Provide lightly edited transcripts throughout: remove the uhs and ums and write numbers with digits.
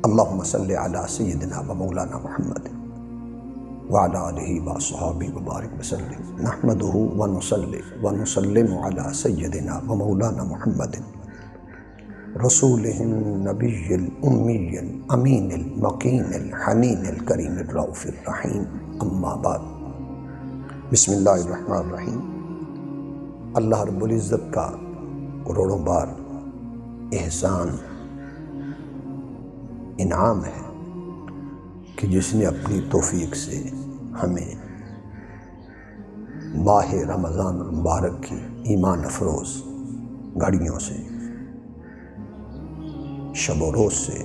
اللہم صلی علی سیدنا و مولانا محمد وعلی آلہ و صحابہ وبارک وسلم نحمدہ و نصلی و نسلم علی سیدنا و مولانا محمد رسولہ النبی الامی الامین المقین الحنین الکریم الرؤوف الرحیم اما بعد۔ بسم اللہ الرحمن الرحیم۔ اللہ رب العزت کا کروڑوں بار احسان انعام ہے کہ جس نے اپنی توفیق سے ہمیں ماہ رمضان المبارک کی ایمان افروز گھڑیوں سے، شب و روز سے،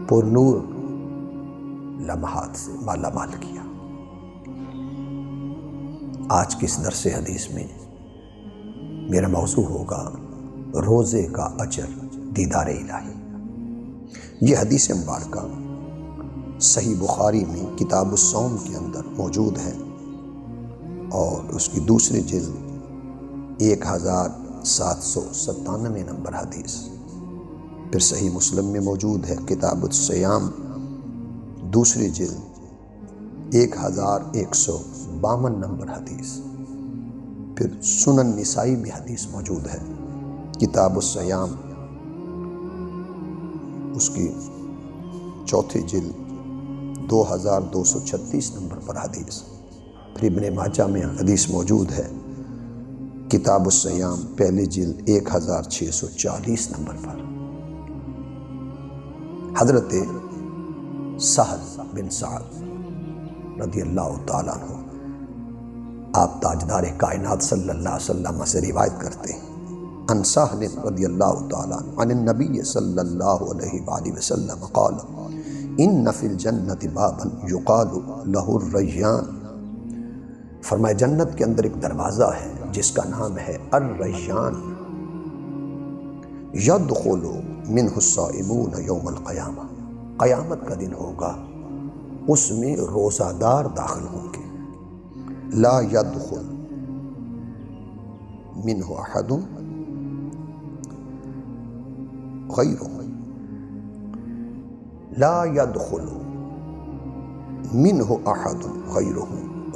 پر نور لمحات سے مالا مال کیا۔ آج کی اس درس حدیث میں میرا موضوع ہوگا روزے کا اجر دیدار الہی۔ یہ حدیث مبارکہ صحیح بخاری میں کتاب الصوم کے اندر موجود ہے اور اس کی دوسری جلد 1797 نمبر حدیث۔ پھر صحیح مسلم میں موجود ہے کتاب الصیام دوسری جلد 1152 نمبر حدیث۔ پھر سنن نسائی میں حدیث موجود ہے کتاب الصیام اس کی چوتھی جلد 2236 نمبر پر حدیث۔ پھر ابن ماجہ میں حدیث موجود ہے کتاب الصیام پہلی جلد 1640 نمبر پر۔ حضرت سہل بن سعد رضی اللہ تعالیٰ عنہ آپ تاجدار کائنات صلی اللہ علیہ وسلم سے روایت کرتے ہیں، عن سہل رضی اللہ تعالیٰ عنہ عن النبی صلی اللہ علیہ وآلہ وسلم قال ان فی الجنت بابا یقال لہ الریان۔ فرمائے جنت کے اندر ایک دروازہ ہے جس کا نام ہے الریان، یدخل منہ الصائمون یوم القیامہ، قیامت کا دن ہوگا اس میں روزہ دار داخل ہوں گے۔ لا يدخل منہ احد غیرہ، لا يدخل منہ احد غیرہ،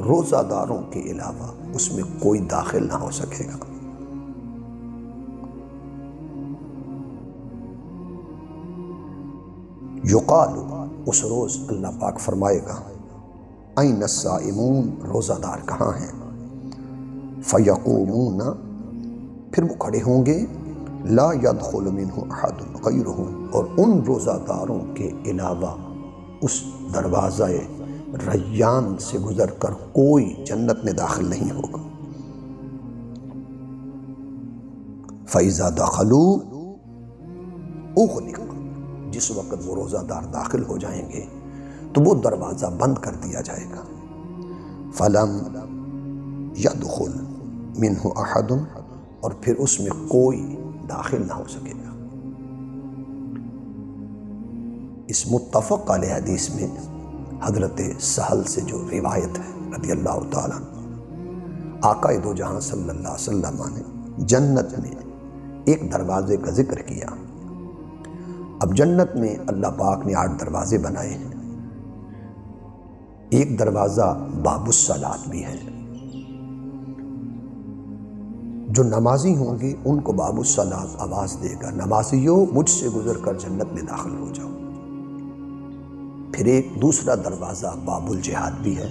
روزہ داروں کے علاوہ اس میں کوئی داخل نہ ہو سکے گا۔ یقال، اس روز اللہ پاک فرمائے گا این الصائمون، روزہ دار کہاں ہیں؟ فیقومون، پھر وہ کھڑے ہوں گے، لا يدخل منہ احد غیرہ، اور ان روزہ داروں کے علاوہ اس دروازہ ریان سے گزر کر کوئی جنت میں داخل نہیں ہوگا۔ فَإِذَا دَخَلُوا اُغْلِقَ، جس وقت وہ روزہ دار داخل ہو جائیں گے تو وہ دروازہ بند کر دیا جائے گا۔ فَلَمْ يَدْخُلْ مِنْهُ أَحَدٌ، اور پھر اس میں کوئی داخل نہ ہو سکے گا۔ اس متفق علیہ حدیث میں حضرت سہل سے جو روایت ہے رضی اللہ تعالیٰ عنہ، آقا دو جہاں صلی اللہ علیہ وسلم نے جنت میں ایک دروازے کا ذکر کیا۔ اب جنت میں اللہ پاک نے 8 دروازے بنائے ہیں۔ ایک دروازہ باب الصلاۃ بھی ہے، جو نمازی ہوں گے ان کو باب الصلاۃ آواز دے گا، نمازیوں مجھ سے گزر کر جنت میں داخل ہو جاؤ۔ پھر ایک دوسرا دروازہ باب الجہاد بھی ہے،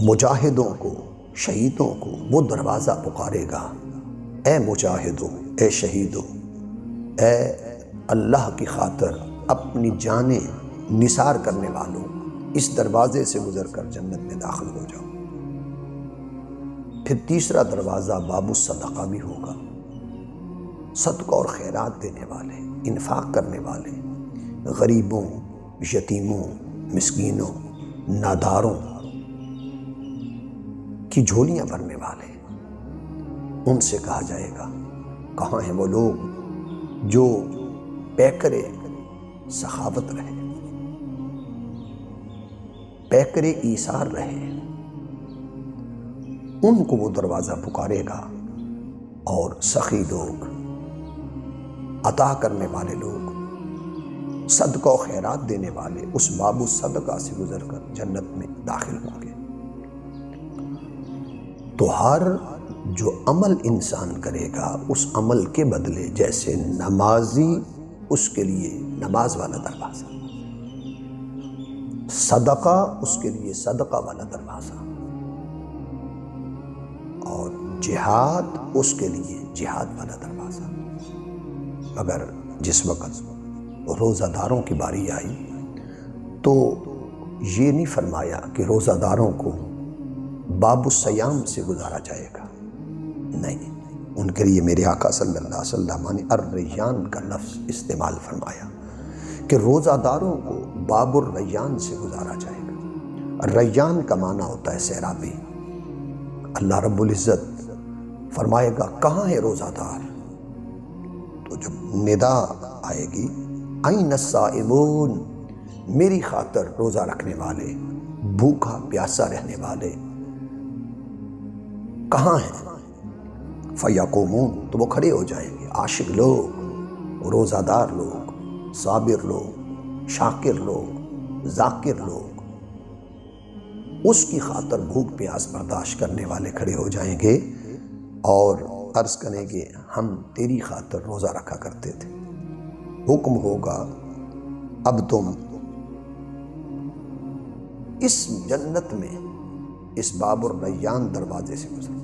مجاہدوں کو، شہیدوں کو وہ دروازہ پکارے گا، اے مجاہدوں، اے شہیدوں، اے اللہ کی خاطر اپنی جانیں نثار کرنے والوں، اس دروازے سے گزر کر جنت میں داخل ہو جاؤ۔ پھر تیسرا دروازہ باب الصدقہ بھی ہوگا، صدقہ اور خیرات دینے والے، انفاق کرنے والے، غریبوں، یتیموں، مسکینوں، ناداروں کی جھولیاں بھرنے والے۔ ان سے کہا جائے گا کہاں ہیں وہ لوگ جو پیکرے سخاوت رہے، پیکرے ایثار رہے، ان کو وہ دروازہ پکارے گا، اور سخی لوگ، عطا کرنے والے لوگ صدقہ و خیرات دینے والے اس باب الصدقہ سے گزر کر جنت میں داخل ہوں گے۔ تو ہر جو عمل انسان کرے گا اس عمل کے بدلے، جیسے نمازی اس کے لیے نماز والا دروازہ، صدقہ اس کے لیے صدقہ والا دروازہ، اور جہاد اس کے لیے جہاد والا دروازہ۔ مگر جس وقت روزہ داروں کی باری آئی تو یہ نہیں فرمایا کہ روزہ داروں کو باب الصیام سے گزارا جائے گا، نہیں، ان کے لیے میرے آقا صلی اللہ علیہ وسلم نے الریان کا لفظ استعمال فرمایا کہ روزہ داروں کو باب الریان سے گزارا جائے گا۔ الریان کا معنی ہوتا ہے سیرابی۔ اللہ رب العزت فرمائے گا کہاں ہے روزہ دار؟ تو جب ندا آئے گی این الصائمون، میری خاطر روزہ رکھنے والے، بھوکا پیاسا رہنے والے کہاں ہیں؟ فیقومون، تو وہ کھڑے ہو جائیں گے، عاشق لوگ، روزہ دار لوگ، صابر لوگ، شاکر لوگ، ذاکر لوگ، اس کی خاطر بھوک پیاس برداشت کرنے والے کھڑے ہو جائیں گے اور عرض کریں گے ہم تیری خاطر روزہ رکھا کرتے تھے۔ حکم ہوگا اب تم اس جنت میں اس باب الریان دروازے سے گزرو۔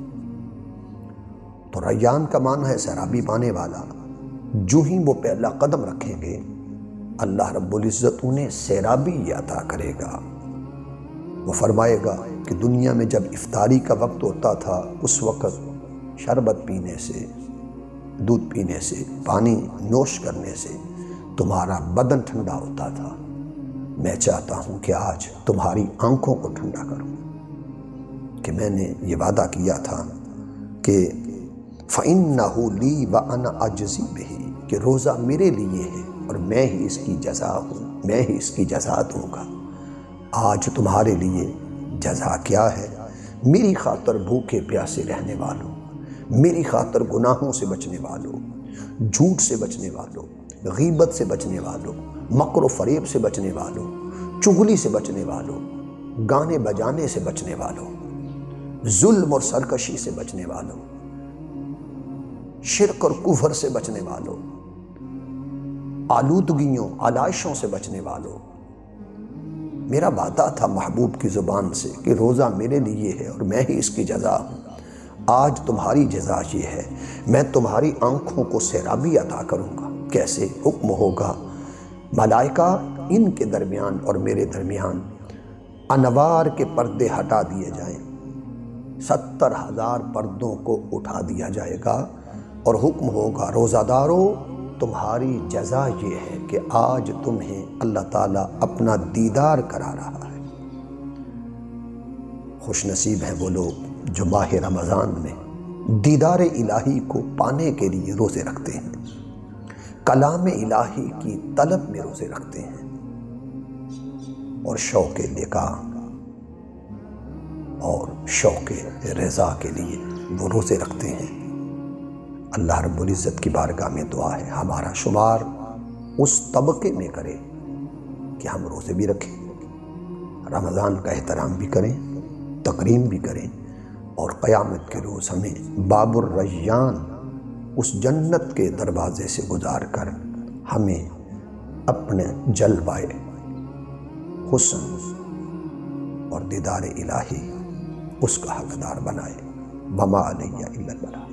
تو ریان کا معنی ہے سیرابی پانے والا۔ جو ہی وہ پہلا قدم رکھیں گے اللہ رب العزت انہیں سیرابی عطا کرے گا۔ وہ فرمائے گا کہ دنیا میں جب افطاری کا وقت ہوتا تھا اس وقت شربت پینے سے، دودھ پینے سے، پانی نوش کرنے سے تمہارا بدن ٹھنڈا ہوتا تھا۔ میں چاہتا ہوں کہ آج تمہاری آنکھوں کو ٹھنڈا کروں، کہ میں نے یہ وعدہ کیا تھا کہ فَإِنَّهُ لِي وَأَنَا أَجْزِي بِهِ، کہ روزہ میرے لیے ہے اور میں ہی اس کی جزا ہوں، میں ہی اس کی جزا دوں گا۔ آج تمہارے لیے جزا کیا ہے؟ میری خاطر بھوکے پیاسے رہنے والوں، میری خاطر گناہوں سے بچنے والوں، جھوٹ سے بچنے والوں، غیبت سے بچنے والوں، مکر و فریب سے بچنے والوں، چغلی سے بچنے والوں، گانے بجانے سے بچنے والوں، ظلم اور سرکشی سے بچنے والوں، شرک اور کفر سے بچنے والوں، آلودگیوں آلائشوں سے بچنے والوں۔ میرا وعدہ تھا محبوب کی زبان سے کہ روزہ میرے لیے ہے اور میں ہی اس کی جزا ہوں۔ آج تمہاری جزا یہ ہے، میں تمہاری آنکھوں کو سیرابی عطا کروں گا۔ کیسے؟ حکم ہوگا ملائکہ ان کے درمیان اور میرے درمیان انوار کے پردے ہٹا دیے جائیں، 70,000 پردوں کو اٹھا دیا جائے گا اور حکم ہوگا روزہ دارو تمہاری جزا یہ ہے کہ آج تمہیں اللہ تعالیٰ اپنا دیدار کرا رہا ہے۔ خوش نصیب ہیں وہ لوگ جو ماہ رمضان میں دیدار الہی کو پانے کے لیے روزے رکھتے ہیں، کلام الہی کی طلب میں روزے رکھتے ہیں، اور شوق لقاء اور شوق رضا کے لیے وہ روزے رکھتے ہیں۔ اللہ رب العزت کی بارگاہ میں دعا ہے ہمارا شمار اس طبقے میں کرے کہ ہم روزے بھی رکھیں، رمضان کا احترام بھی کریں، تکریم بھی کریں، اور قیامت کے روز ہمیں باب الریان اس جنت کے دروازے سے گزار کر ہمیں اپنے جلوائے حسن اور دیدار الہی اس کا حقدار بنائے۔ وما علیہ الا البلاغ۔